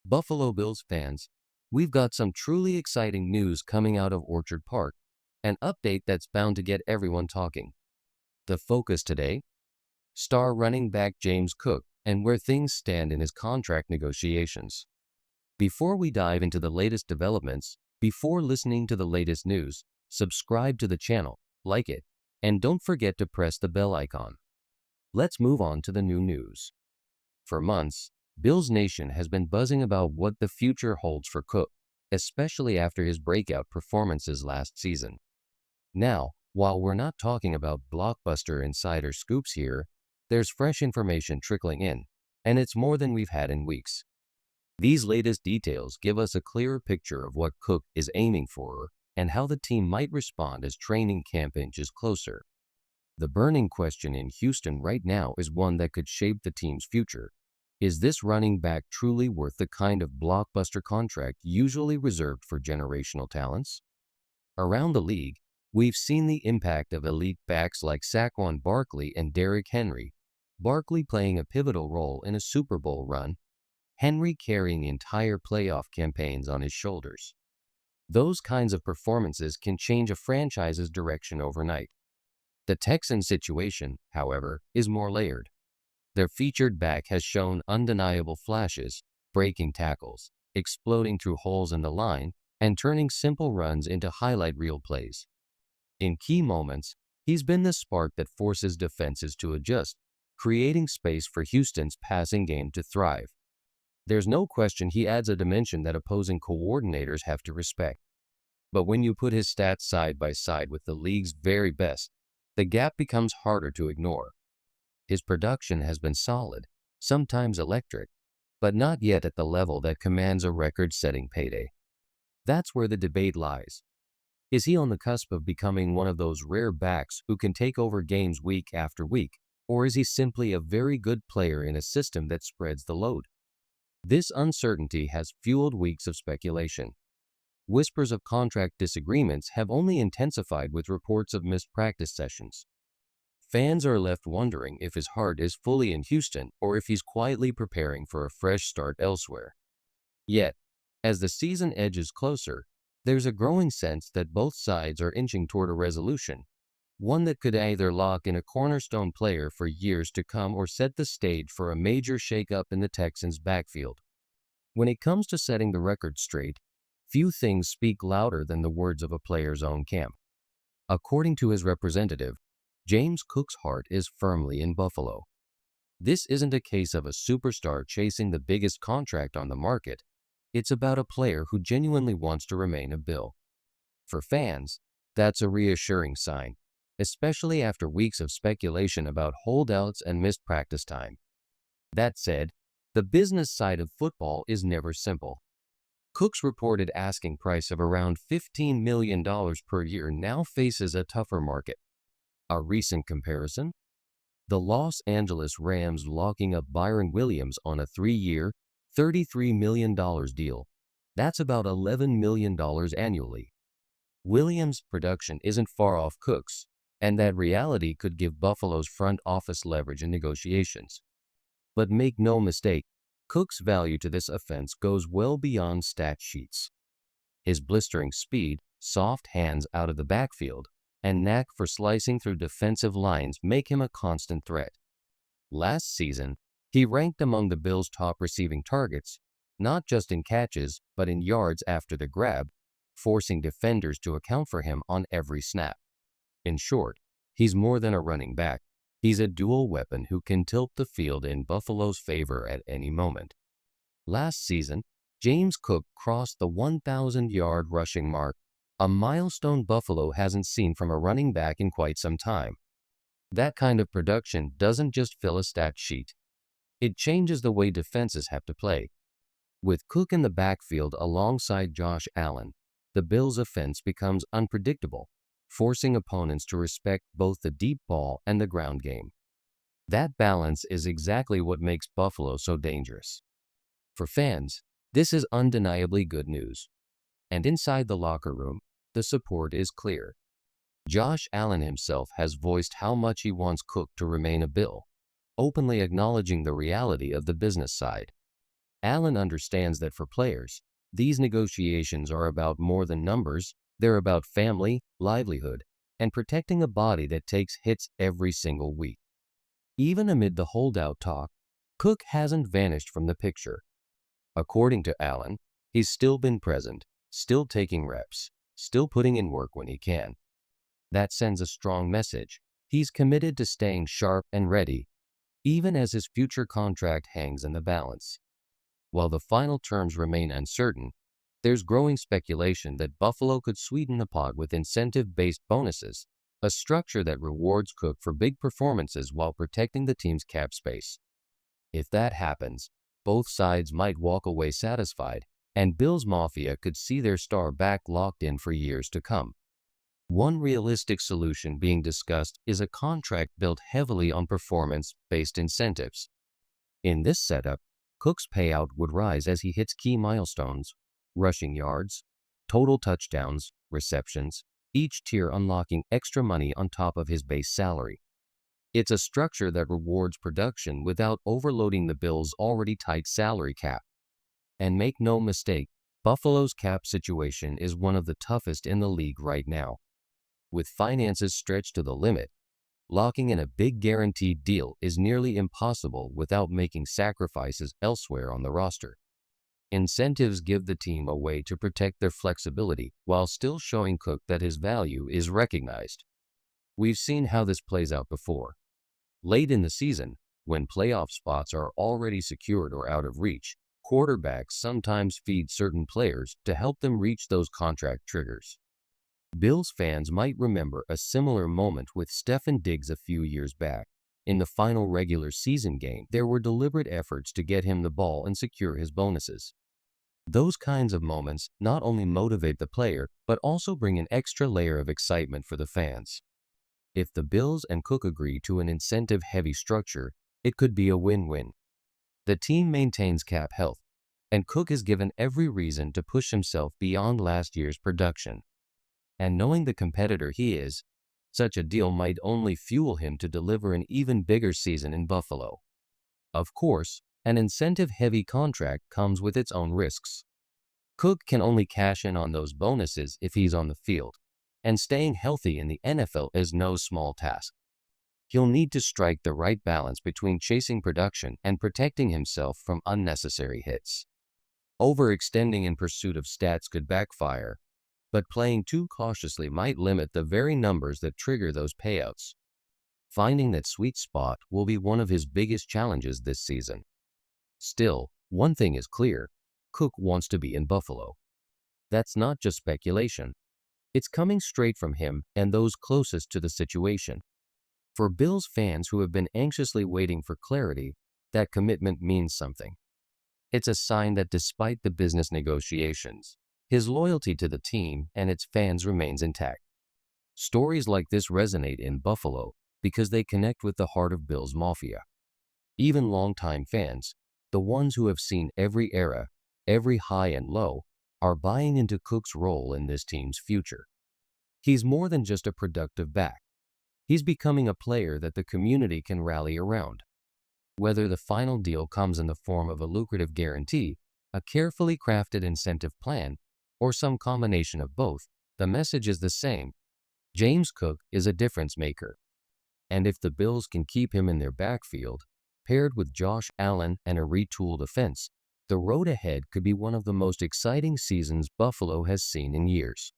Buffalo Bills fans, we've got some truly exciting news coming out of Orchard Park, an update that's bound to get everyone talking. The focus today? Star running back James Cook and where things stand in his contract negotiations. Before we dive into the latest developments, before listening to the latest news, subscribe to the channel, like it, and don't forget to press the bell icon. Let's move on to the new news. For months, Bills Nation has been buzzing about what the future holds for Cook, especially after his breakout performances last season. Now, while we're not talking about blockbuster insider scoops here, there's fresh information trickling in, and it's more than we've had in weeks. These latest details give us a clearer picture of what Cook is aiming for and how the team might respond as training camp inches closer. The burning question in Houston right now is one that could shape the team's future. Is this running back truly worth the kind of blockbuster contract usually reserved for generational talents? Around the league, we've seen the impact of elite backs like Saquon Barkley and Derrick Henry, Barkley playing a pivotal role in a Super Bowl run, Henry carrying entire playoff campaigns on his shoulders. Those kinds of performances can change a franchise's direction overnight. The Texans situation, however, is more layered. Their featured back has shown undeniable flashes, breaking tackles, exploding through holes in the line, and turning simple runs into highlight reel plays. In key moments, he's been the spark that forces defenses to adjust, creating space for Houston's passing game to thrive. There's no question he adds a dimension that opposing coordinators have to respect. But when you put his stats side by side with the league's very best, the gap becomes harder to ignore. His production has been solid, sometimes electric, but not yet at the level that commands a record-setting payday. That's where the debate lies. Is he on the cusp of becoming one of those rare backs who can take over games week after week, or is he simply a very good player in a system that spreads the load? This uncertainty has fueled weeks of speculation. Whispers of contract disagreements have only intensified with reports of missed practice sessions. Fans are left wondering if his heart is fully in Houston or if he's quietly preparing for a fresh start elsewhere. Yet, as the season edges closer, there's a growing sense that both sides are inching toward a resolution, one that could either lock in a cornerstone player for years to come or set the stage for a major shakeup in the Texans' backfield. When it comes to setting the record straight, few things speak louder than the words of a player's own camp. According to his representative, James Cook's heart is firmly in Buffalo. This isn't a case of a superstar chasing the biggest contract on the market. It's about a player who genuinely wants to remain a Bill. For fans, that's a reassuring sign, especially after weeks of speculation about holdouts and missed practice time. That said, the business side of football is never simple. Cook's reported asking price of around $15 million per year now faces a tougher market. A recent comparison? The Los Angeles Rams locking up Byron Williams on a 3-year, $33 million deal. That's about $11 million annually. Williams' production isn't far off Cook's, and that reality could give Buffalo's front office leverage in negotiations. But make no mistake, Cook's value to this offense goes well beyond stat sheets. His blistering speed, soft hands out of the backfield, and knack for slicing through defensive lines make him a constant threat. Last season, he ranked among the Bills' top receiving targets, not just in catches, but in yards after the grab, forcing defenders to account for him on every snap. In short, he's more than a running back. He's a dual weapon who can tilt the field in Buffalo's favor at any moment. Last season, James Cook crossed the 1,000-yard rushing mark, a milestone Buffalo hasn't seen from a running back in quite some time. That kind of production doesn't just fill a stat sheet. It changes the way defenses have to play. With Cook in the backfield alongside Josh Allen, the Bills' offense becomes unpredictable, forcing opponents to respect both the deep ball and the ground game. That balance is exactly what makes Buffalo so dangerous. For fans, this is undeniably good news. And inside the locker room, the support is clear. Josh Allen himself has voiced how much he wants Cook to remain a Bill, openly acknowledging the reality of the business side. Allen understands that for players, these negotiations are about more than numbers, they're about family, livelihood, and protecting a body that takes hits every single week. Even amid the holdout talk, Cook hasn't vanished from the picture. According to Allen, he's still been present, still taking reps, still putting in work when he can. That sends a strong message. He's committed to staying sharp and ready, even as his future contract hangs in the balance. While the final terms remain uncertain, there's growing speculation that Buffalo could sweeten the pot with incentive-based bonuses, a structure that rewards Cook for big performances while protecting the team's cap space. If that happens, both sides might walk away satisfied, and Bills Mafia could see their star back locked in for years to come. One realistic solution being discussed is a contract built heavily on performance-based incentives. In this setup, Cook's payout would rise as he hits key milestones: rushing yards, total touchdowns, receptions, each tier unlocking extra money on top of his base salary. It's a structure that rewards production without overloading the Bills' already tight salary cap. And make no mistake, Buffalo's cap situation is one of the toughest in the league right now. With finances stretched to the limit, locking in a big guaranteed deal is nearly impossible without making sacrifices elsewhere on the roster. Incentives give the team a way to protect their flexibility while still showing Cook that his value is recognized. We've seen how this plays out before. Late in the season, when playoff spots are already secured or out of reach, quarterbacks sometimes feed certain players to help them reach those contract triggers. Bills fans might remember a similar moment with Stefon Diggs a few years back. In the final regular season game, there were deliberate efforts to get him the ball and secure his bonuses. Those kinds of moments not only motivate the player, but also bring an extra layer of excitement for the fans. If the Bills and Cook agree to an incentive-heavy structure, it could be a win-win. The team maintains cap health, and Cook is given every reason to push himself beyond last year's production. And knowing the competitor he is, such a deal might only fuel him to deliver an even bigger season in Buffalo. Of course, an incentive-heavy contract comes with its own risks. Cook can only cash in on those bonuses if he's on the field, and staying healthy in the NFL is no small task. He'll need to strike the right balance between chasing production and protecting himself from unnecessary hits. Overextending in pursuit of stats could backfire, but playing too cautiously might limit the very numbers that trigger those payouts. Finding that sweet spot will be one of his biggest challenges this season. Still, one thing is clear: Cook wants to be in Buffalo. That's not just speculation. It's coming straight from him and those closest to the situation. For Bills fans who have been anxiously waiting for clarity, that commitment means something. It's a sign that despite the business negotiations, his loyalty to the team and its fans remains intact. Stories like this resonate in Buffalo because they connect with the heart of Bills Mafia. Even longtime fans, the ones who have seen every era, every high and low, are buying into Cook's role in this team's future. He's more than just a productive back. He's becoming a player that the community can rally around. Whether the final deal comes in the form of a lucrative guarantee, a carefully crafted incentive plan, or some combination of both, the message is the same: James Cook is a difference maker. And if the Bills can keep him in their backfield, paired with Josh Allen and a retooled offense, the road ahead could be one of the most exciting seasons Buffalo has seen in years.